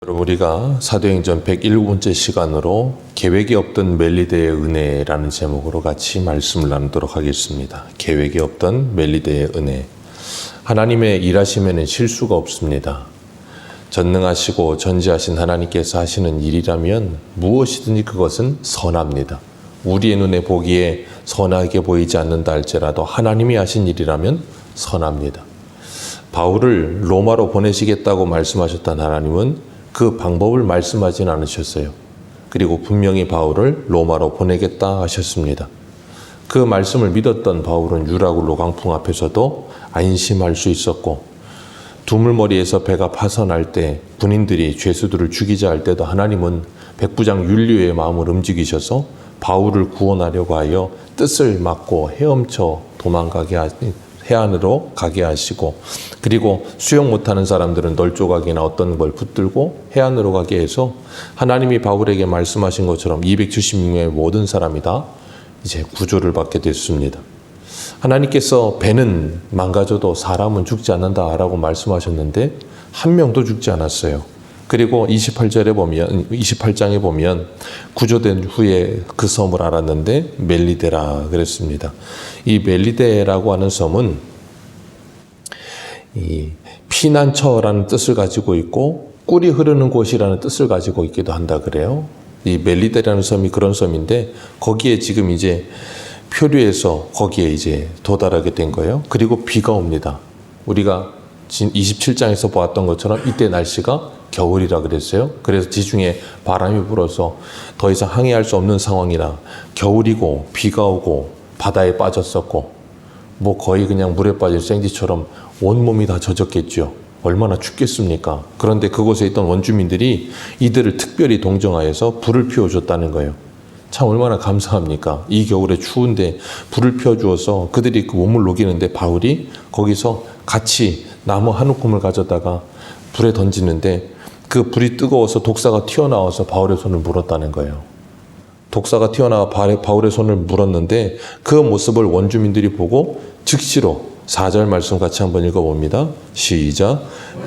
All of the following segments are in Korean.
여러분, 우리가 사도행전 101번째 시간으로 계획이 없던 멜리데의 은혜라는 제목으로 같이 말씀을 나누도록 하겠습니다. 계획이 없던 멜리데의 은혜. 하나님의 일하심에는 실수가 없습니다. 전능하시고 전지하신 하나님께서 하시는 일이라면 무엇이든지 그것은 선합니다. 우리의 눈에 보기에 선하게 보이지 않는다 할지라도 하나님이 하신 일이라면 선합니다. 바울을 로마로 보내시겠다고 말씀하셨던 하나님은 그 방법을 말씀하진 않으셨어요. 그리고 분명히 바울을 로마로 보내겠다 하셨습니다. 그 말씀을 믿었던 바울은 유라굴로 강풍 앞에서도 안심할 수 있었고, 두물머리에서 배가 파선할 때 군인들이 죄수들을 죽이자 할 때도 하나님은 백부장 율리오의 마음을 움직이셔서 바울을 구원하려고 하여 뜻을 막고 헤엄쳐 해안으로 가게 하시고, 그리고 수영 못하는 사람들은 널조각이나 어떤 걸 붙들고 해안으로 가게 해서 하나님이 바울에게 말씀하신 것처럼 276명의 모든 사람이 다 이제 구조를 받게 됐습니다. 하나님께서 배는 망가져도 사람은 죽지 않는다라고 말씀하셨는데 한 명도 죽지 않았어요. 그리고 28장에 보면 구조된 후에 그 섬을 알았는데 멜리데라 그랬습니다. 이 멜리데라고 하는 섬은 이 피난처라는 뜻을 가지고 있고 꿀이 흐르는 곳이라는 뜻을 가지고 있기도 한다 그래요. 이 멜리데라는 섬이 그런 섬인데 거기에 지금 이제 표류해서 거기에 이제 도달하게 된 거예요. 그리고 비가 옵니다. 우리가 27장에서 보았던 것처럼 이때 날씨가 겨울이라 그랬어요. 그래서 지중해 바람이 불어서 더 이상 항해할 수 없는 상황이라 겨울이고 비가 오고 바다에 빠졌었고, 뭐 거의 그냥 물에 빠진 생쥐처럼 온몸이 다 젖었겠죠. 얼마나 춥겠습니까? 그런데 그곳에 있던 원주민들이 이들을 특별히 동정하여서 불을 피워줬다는 거예요. 참 얼마나 감사합니까? 이 겨울에 추운데 불을 피워주어서 그들이 그 몸을 녹이는데 바울이 거기서 같이 나무 한 움큼을 가져다가 불에 던지는데 그 불이 뜨거워서 독사가 튀어나와서 바울의 손을 물었다는 거예요. 독사가 튀어나와 바울의 손을 물었는데 그 모습을 원주민들이 보고 즉시로 4절 말씀 같이 한번 읽어봅니다. 시작.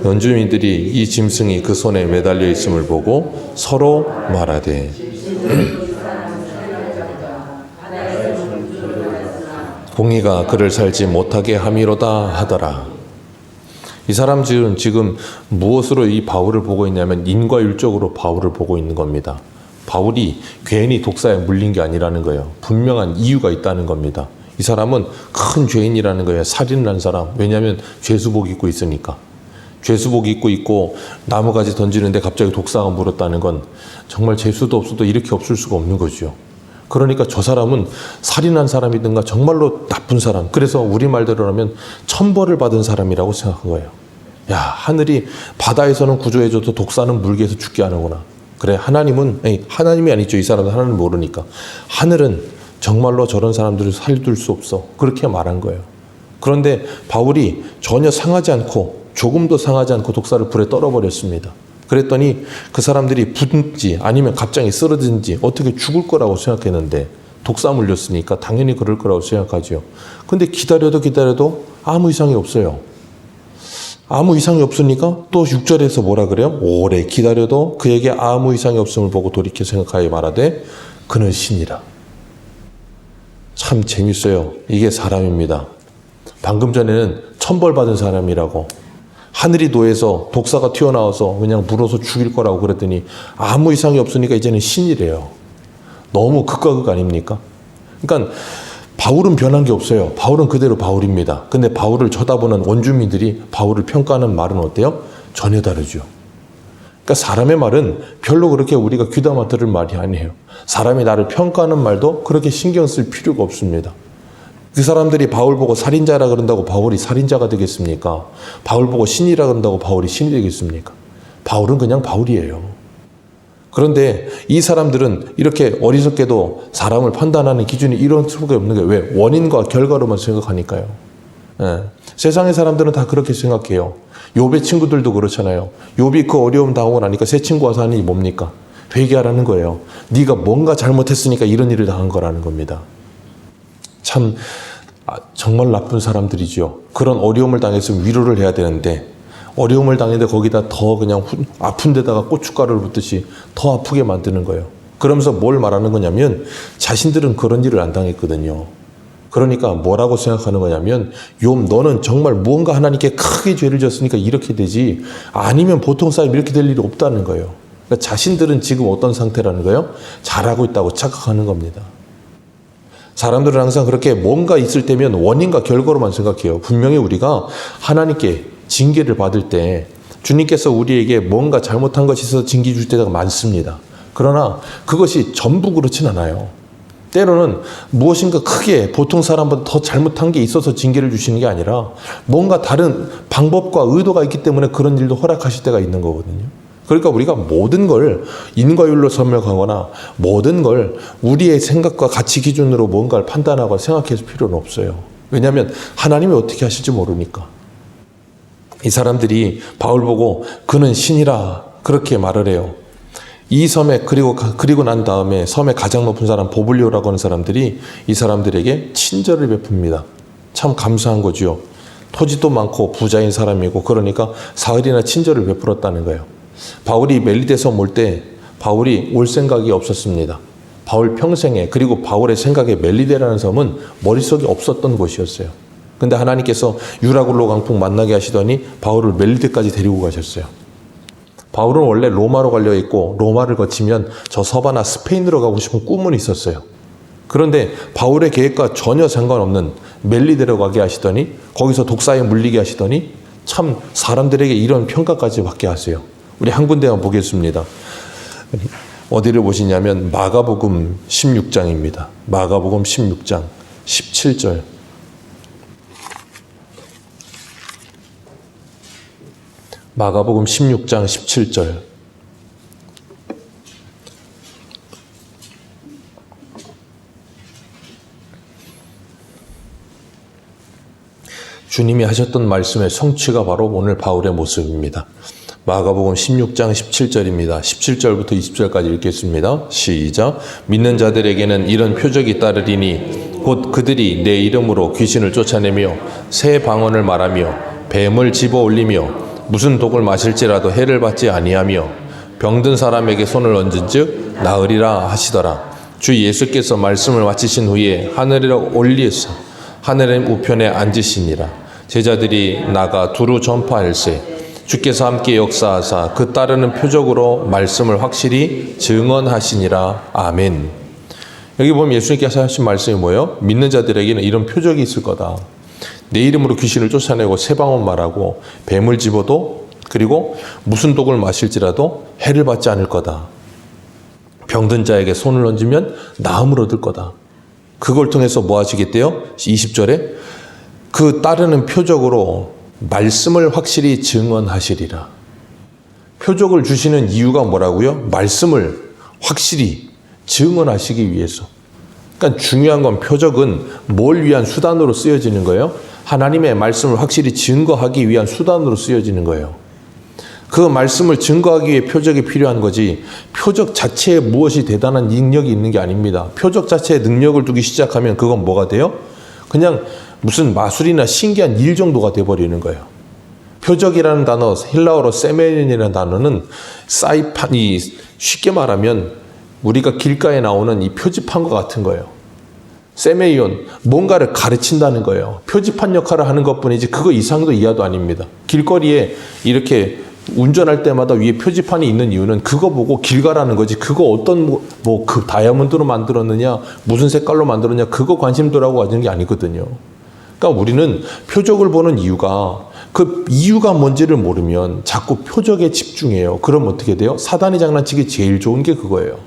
원주민들이 이 짐승이 그 손에 매달려 있음을 보고 서로 말하되 공의가 그를 살지 못하게 함이로다 하더라. 이 사람들은 지금 무엇으로 이 바울을 보고 있냐면 인과율적으로 바울을 보고 있는 겁니다. 바울이 괜히 독사에 물린 게 아니라는 거예요. 분명한 이유가 있다는 겁니다. 이 사람은 큰 죄인이라는 거예요. 살인을 한 사람. 왜냐하면 죄수복 입고 있으니까. 죄수복 입고 있고 나무가지 던지는데 갑자기 독사가 물었다는 건 정말 재수도 없어도 이렇게 없을 수가 없는 거죠. 그러니까 저 사람은 살인한 사람이든가 정말로 나쁜 사람, 그래서 우리말대로 하면 천벌을 받은 사람이라고 생각한 거예요. 야, 하늘이 바다에서는 구조해줘도 독사는 물게 해서 죽게 하는구나. 그래, 하나님이 아니죠. 이 사람은 하나님을 모르니까. 하늘은 정말로 저런 사람들을 살릴 수 없어. 그렇게 말한 거예요. 그런데 바울이 전혀 상하지 않고, 조금도 상하지 않고 독사를 불에 떨어버렸습니다. 그랬더니 그 사람들이 붙든지 아니면 갑자기 쓰러진지 어떻게 죽을 거라고 생각했는데 독사 물렸으니까 당연히 그럴 거라고 생각하죠. 근데 기다려도 아무 이상이 없어요. 아무 이상이 없으니까 또 6절에서 뭐라 그래요? 오래 기다려도 그에게 아무 이상이 없음을 보고 돌이켜 생각하여 말하되 그는 신이라. 참 재밌어요. 이게 사람입니다. 방금 전에는 천벌받은 사람이라고, 하늘이 노해서 독사가 튀어나와서 그냥 물어서 죽일 거라고 그랬더니 아무 이상이 없으니까 이제는 신이래요. 너무 극과 극 아닙니까? 그러니까 바울은 변한 게 없어요. 바울은 그대로 바울입니다. 근데 바울을 쳐다보는 원주민들이 바울을 평가하는 말은 어때요? 전혀 다르죠. 그러니까 사람의 말은 별로 그렇게 우리가 귀담아 들을 말이 아니에요. 사람이 나를 평가하는 말도 그렇게 신경 쓸 필요가 없습니다. 그 사람들이 바울 보고 살인자라 그런다고 바울이 살인자가 되겠습니까? 바울 보고 신이라 그런다고 바울이 신이 되겠습니까? 바울은 그냥 바울이에요. 그런데 이 사람들은 이렇게 어리석게도 사람을 판단하는 기준이 이런 수밖에 없는 게 왜? 원인과 결과로만 생각하니까요. 예. 세상의 사람들은 다 그렇게 생각해요. 욥의 친구들도 그렇잖아요. 욥이 그 어려움 당하고 나니까 새 친구 와서 하는 일이 뭡니까? 회개하라는 거예요. 네가 뭔가 잘못했으니까 이런 일을 당한 거라는 겁니다. 참 정말 나쁜 사람들이죠. 그런 어려움을 당했으면 위로를 해야 되는데 어려움을 당했는데 거기다 더 그냥 아픈 데다가 고춧가루를 붓듯이 더 아프게 만드는 거예요. 그러면서 뭘 말하는 거냐면 자신들은 그런 일을 안 당했거든요. 그러니까 뭐라고 생각하는 거냐면 욥 너는 정말 무언가 하나님께 크게 죄를 졌으니까 이렇게 되지 아니면 보통 사람이 이렇게 될 일이 없다는 거예요. 그러니까 자신들은 지금 어떤 상태라는 거예요? 잘하고 있다고 착각하는 겁니다. 사람들은 항상 그렇게 뭔가 있을 때면 원인과 결과로만 생각해요. 분명히 우리가 하나님께 징계를 받을 때 주님께서 우리에게 뭔가 잘못한 것이 있어서 징계 줄 때가 많습니다. 그러나 그것이 전부 그렇진 않아요. 때로는 무엇인가 크게 보통 사람보다 더 잘못한 게 있어서 징계를 주시는 게 아니라 뭔가 다른 방법과 의도가 있기 때문에 그런 일도 허락하실 때가 있는 거거든요. 그러니까 우리가 모든 걸 인과율로 설명하거나 모든 걸 우리의 생각과 가치 기준으로 뭔가를 판단하고 생각할 필요는 없어요. 왜냐하면 하나님이 어떻게 하실지 모르니까. 이 사람들이 바울 보고 그는 신이라 그렇게 말을 해요. 이 섬에 그리고 난 다음에 섬의 가장 높은 사람 보블리오라고 하는 사람들이 이 사람들에게 친절을 베풉니다. 참 감사한 거죠. 토지도 많고 부자인 사람이고 그러니까 사흘이나 친절을 베풀었다는 거예요. 바울이 멜리데섬 올 때 바울이 올 생각이 없었습니다. 바울 평생에 그리고 바울의 생각에 멜리데라는 섬은 머릿속에 없었던 곳이었어요. 근데 하나님께서 유라굴로 강풍 만나게 하시더니 바울을 멜리데까지 데리고 가셨어요. 바울은 원래 로마로 갈려 있고 로마를 거치면 저 서바나 스페인으로 가고 싶은 꿈은 있었어요. 그런데 바울의 계획과 전혀 상관없는 멜리데로 가게 하시더니 거기서 독사에 물리게 하시더니 참 사람들에게 이런 평가까지 받게 하세요. 우리 한 군데만 보겠습니다. 어디를 보시냐면 마가복음 16장입니다. 마가복음 16장 17절. 마가복음 16장 17절. 주님이 하셨던 말씀의 성취가 바로 오늘 바울의 모습입니다. 마가복음 16장 17절입니다. 17절부터 20절까지 읽겠습니다. 시작. 믿는 자들에게는 이런 표적이 따르리니 곧 그들이 내 이름으로 귀신을 쫓아내며 새 방언을 말하며 뱀을 집어 올리며 무슨 독을 마실지라도 해를 받지 아니하며 병든 사람에게 손을 얹은즉 나으리라 하시더라. 주 예수께서 말씀을 마치신 후에 하늘에 올리셔서 하늘의 우편에 앉으시니라. 제자들이 나가 두루 전파할세 주께서 함께 역사하사 그 따르는 표적으로 말씀을 확실히 증언하시니라. 아멘. 여기 보면 예수님께서 하신 말씀이 뭐예요? 믿는 자들에게는 이런 표적이 있을 거다. 내 이름으로 귀신을 쫓아내고 새 방언 말하고 뱀을 집어도 그리고 무슨 독을 마실지라도 해를 받지 않을 거다. 병든 자에게 손을 얹으면 나음을 얻을 거다. 그걸 통해서 뭐 하시겠대요? 20절에 그 따르는 표적으로 말씀을 확실히 증언하시리라. 표적을 주시는 이유가 뭐라고요? 말씀을 확실히 증언하시기 위해서. 그러니까 중요한 건 표적은 뭘 위한 수단으로 쓰여지는 거예요? 하나님의 말씀을 확실히 증거하기 위한 수단으로 쓰여지는 거예요. 그 말씀을 증거하기 위해 표적이 필요한 거지 표적 자체에 무엇이 대단한 능력이 있는 게 아닙니다. 표적 자체에 능력을 두기 시작하면 그건 뭐가 돼요? 그냥 무슨 마술이나 신기한 일 정도가 돼버리는 거예요. 표적이라는 단어, 헬라어로 세메인이라는 단어는 사이판이 쉽게 말하면 우리가 길가에 나오는 이 표지판과 같은 거예요. 세메이온, 뭔가를 가르친다는 거예요. 표지판 역할을 하는 것뿐이지 그거 이상도 이하도 아닙니다. 길거리에 이렇게 운전할 때마다 위에 표지판이 있는 이유는 그거 보고 길 가라는 거지 그거 어떤 그 다이아몬드로 만들었느냐 무슨 색깔로 만들었냐 그거 관심 두라고 하는 게 아니거든요. 그러니까 우리는 표적을 보는 이유가 그 이유가 뭔지를 모르면 자꾸 표적에 집중해요. 그럼 어떻게 돼요? 사단이 장난치기 제일 좋은 게 그거예요.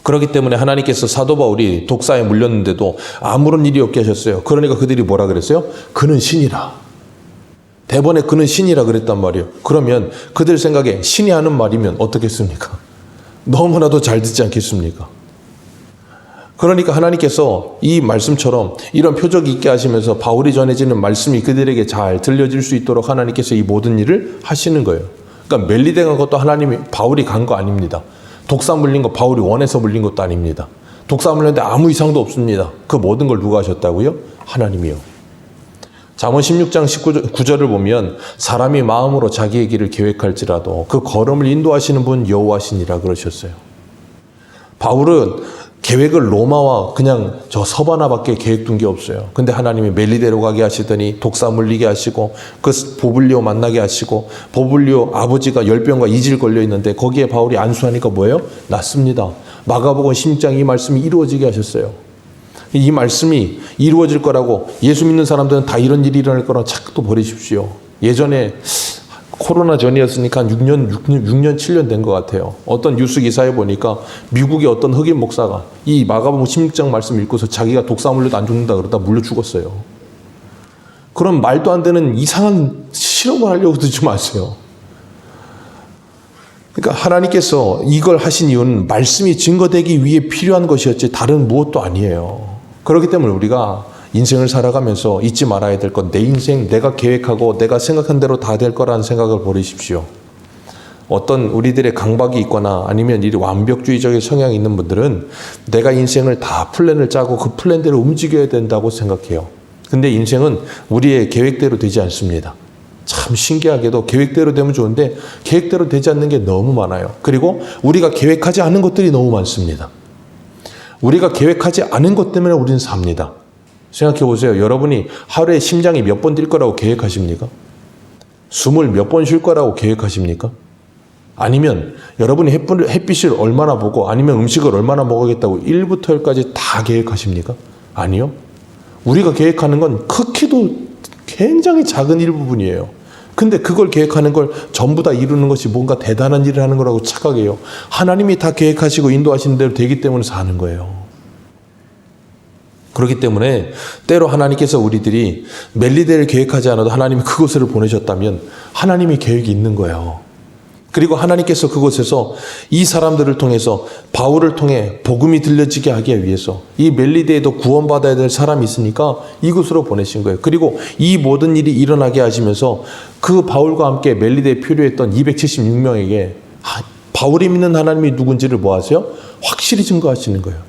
그렇기 때문에 하나님께서 사도 바울이 독사에 물렸는데도 아무런 일이 없게 하셨어요. 그러니까 그들이 뭐라 그랬어요? 그는 신이라. 대번에 그는 신이라 그랬단 말이에요. 그러면 그들 생각에 신이 하는 말이면 어떻겠습니까? 너무나도 잘 듣지 않겠습니까? 그러니까 하나님께서 이 말씀처럼 이런 표적이 있게 하시면서 바울이 전해지는 말씀이 그들에게 잘 들려질 수 있도록 하나님께서 이 모든 일을 하시는 거예요. 그러니까 멜리데 간 것도 바울이 간 거 아닙니다. 독사 물린 거 바울이 원해서 물린 것도 아닙니다. 독사 물렸는데 아무 이상도 없습니다. 그 모든 걸 누가 하셨다고요? 하나님이요. 잠언 16장 19절을 보면 사람이 마음으로 자기의 길을 계획할지라도 그 걸음을 인도하시는 분 여호와시니라 그러셨어요. 바울은 계획을 로마와 그냥 저 서바나밖에 계획 둔 게 없어요. 근데 하나님이 멜리데로 가게 하시더니 독사 물리게 하시고 그 보블리오 만나게 하시고 보블리오 아버지가 열병과 이질 걸려 있는데 거기에 바울이 안수하니까 뭐예요? 낫습니다. 마가복음 16장 이 말씀이 이루어지게 하셨어요. 이 말씀이 이루어질 거라고 예수 믿는 사람들은 다 이런 일이 일어날 거라고 자꾸 버리십시오. 예전에 코로나 전이었으니까 한 6년, 7년 된 것 같아요. 어떤 뉴스 기사에 보니까 미국의 어떤 흑인 목사가 이 마가복음 16장 말씀 읽고서 자기가 독사 물려도 안 죽는다 그러다 물려 죽었어요. 그런 말도 안 되는 이상한 실험을 하려고 듣지 마세요. 그러니까 하나님께서 이걸 하신 이유는 말씀이 증거되기 위해 필요한 것이었지 다른 무엇도 아니에요. 그렇기 때문에 우리가 인생을 살아가면서 잊지 말아야 될 건 내 인생 내가 계획하고 내가 생각한 대로 다 될 거라는 생각을 버리십시오. 어떤 우리들의 강박이 있거나 아니면 이 완벽주의적인 성향이 있는 분들은 내가 인생을 다 플랜을 짜고 그 플랜대로 움직여야 된다고 생각해요. 근데 인생은 우리의 계획대로 되지 않습니다. 참 신기하게도 계획대로 되면 좋은데 계획대로 되지 않는 게 너무 많아요. 그리고 우리가 계획하지 않은 것들이 너무 많습니다. 우리가 계획하지 않은 것 때문에 우리는 삽니다. 생각해 보세요. 여러분이 하루에 심장이 몇 번 뛸 거라고 계획하십니까? 숨을 몇 번 쉴 거라고 계획하십니까? 아니면 여러분이 햇빛을 얼마나 보고 아니면 음식을 얼마나 먹어야겠다고 1부터 10까지 다 계획하십니까? 아니요. 우리가 계획하는 건 크기도 굉장히 작은 일부분이에요. 근데 그걸 계획하는 걸 전부 다 이루는 것이 뭔가 대단한 일을 하는 거라고 착각해요. 하나님이 다 계획하시고 인도하시는 대로 되기 때문에 사는 거예요. 그렇기 때문에 때로 하나님께서 우리들이 멜리데를 계획하지 않아도 하나님이 그곳을 보내셨다면 하나님이 계획이 있는 거예요. 그리고 하나님께서 그곳에서 이 사람들을 통해서 바울을 통해 복음이 들려지게 하기 위해서 이 멜리데에도 구원받아야 될 사람이 있으니까 이곳으로 보내신 거예요. 그리고 이 모든 일이 일어나게 하시면서 그 바울과 함께 멜리데에 표류했던 276명에게 바울이 믿는 하나님이 누군지를 뭐 하세요? 확실히 증거하시는 거예요.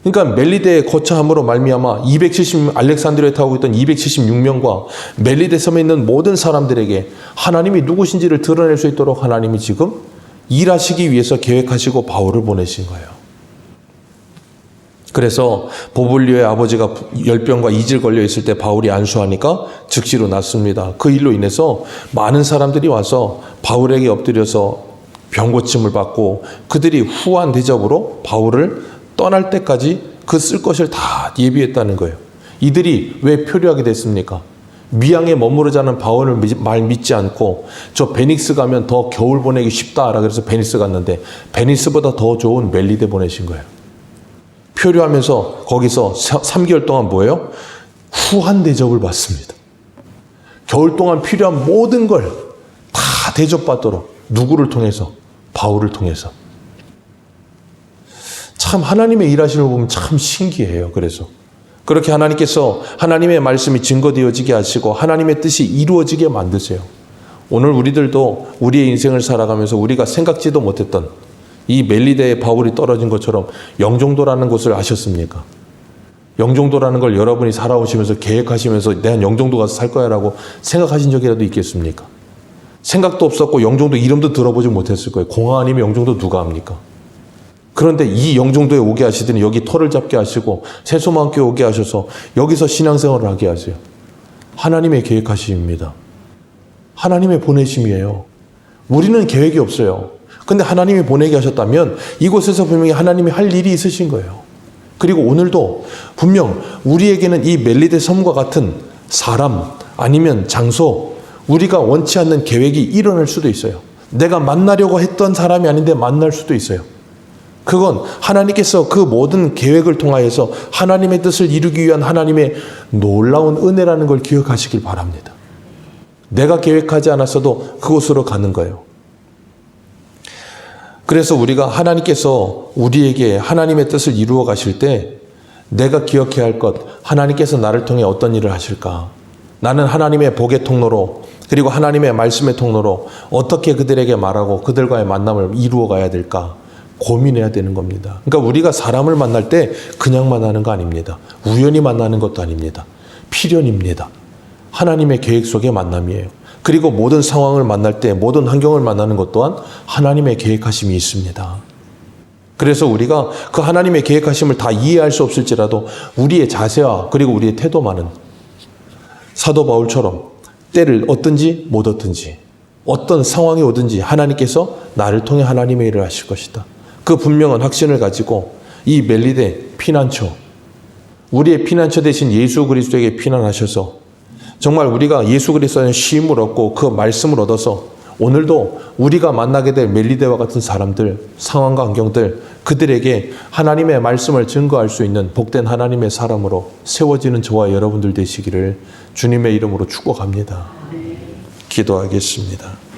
그러니까 멜리데의 거처함으로 말미암아 알렉산드리아에 타고 있던 276명과 멜리데 섬에 있는 모든 사람들에게 하나님이 누구신지를 드러낼 수 있도록 하나님이 지금 일하시기 위해서 계획하시고 바울을 보내신 거예요. 그래서 보블리오의 아버지가 열병과 이질 걸려 있을 때 바울이 안수하니까 즉시로 낫습니다. 그 일로 인해서 많은 사람들이 와서 바울에게 엎드려서 병고침을 받고 그들이 후한 대접으로 바울을 떠날 때까지 그 쓸 것을 다 예비했다는 거예요. 이들이 왜 표류하게 됐습니까? 미양에 머무르자는 바울을 말 믿지 않고 저 베닉스 가면 더 겨울 보내기 쉽다라 그래서 베니스 갔는데 베니스보다 더 좋은 멜리데 보내신 거예요. 표류하면서 거기서 3개월 동안 뭐예요? 후한 대접을 받습니다. 겨울 동안 필요한 모든 걸 다 대접받도록 누구를 통해서? 바울을 통해서. 참 하나님의 일하시는 걸 보면 참 신기해요. 그래서 그렇게 하나님께서 하나님의 말씀이 증거되어지게 하시고 하나님의 뜻이 이루어지게 만드세요. 오늘 우리들도 우리의 인생을 살아가면서 우리가 생각지도 못했던 이 멜리데에 바울이 떨어진 것처럼 영종도라는 곳을 아셨습니까? 영종도라는 걸 여러분이 살아오시면서 계획하시면서 내가 영종도 가서 살 거야 라고 생각하신 적이라도 있겠습니까? 생각도 없었고 영종도 이름도 들어보지 못했을 거예요. 공항 아니면 영종도 누가 합니까? 그런데 이 영종도에 오게 하시더니 여기 터를 잡게 하시고 세소만교에 오게 하셔서 여기서 신앙생활을 하게 하세요. 하나님의 계획하심입니다. 하나님의 보내심이에요. 우리는 계획이 없어요. 근데 하나님이 보내게 하셨다면 이곳에서 분명히 하나님이 할 일이 있으신 거예요. 그리고 오늘도 분명 우리에게는 이 멜리데 섬과 같은 사람 아니면 장소 우리가 원치 않는 계획이 일어날 수도 있어요. 내가 만나려고 했던 사람이 아닌데 만날 수도 있어요. 그건 하나님께서 그 모든 계획을 통하여서 하나님의 뜻을 이루기 위한 하나님의 놀라운 은혜라는 걸 기억하시길 바랍니다. 내가 계획하지 않았어도 그곳으로 가는 거예요. 그래서 우리가 하나님께서 우리에게 하나님의 뜻을 이루어 가실 때 내가 기억해야 할 것, 하나님께서 나를 통해 어떤 일을 하실까? 나는 하나님의 복의 통로로 그리고 하나님의 말씀의 통로로 어떻게 그들에게 말하고 그들과의 만남을 이루어 가야 될까? 고민해야 되는 겁니다. 그러니까 우리가 사람을 만날 때 그냥 만나는 거 아닙니다. 우연히 만나는 것도 아닙니다. 필연입니다. 하나님의 계획 속의 만남이에요. 그리고 모든 상황을 만날 때, 모든 환경을 만나는 것 또한 하나님의 계획하심이 있습니다. 그래서 우리가 그 하나님의 계획하심을 다 이해할 수 없을지라도 우리의 자세와 그리고 우리의 태도만은 사도 바울처럼 때를 얻든지 못 얻든지 어떤 상황이 오든지 하나님께서 나를 통해 하나님의 일을 하실 것이다. 그 분명한 확신을 가지고 이 멜리데 피난처, 우리의 피난처 대신 예수 그리스도에게 피난하셔서 정말 우리가 예수 그리스도의 쉼을 얻고 그 말씀을 얻어서 오늘도 우리가 만나게 될 멜리데와 같은 사람들, 상황과 환경들, 그들에게 하나님의 말씀을 증거할 수 있는 복된 하나님의 사람으로 세워지는 저와 여러분들 되시기를 주님의 이름으로 축복합니다. 기도하겠습니다.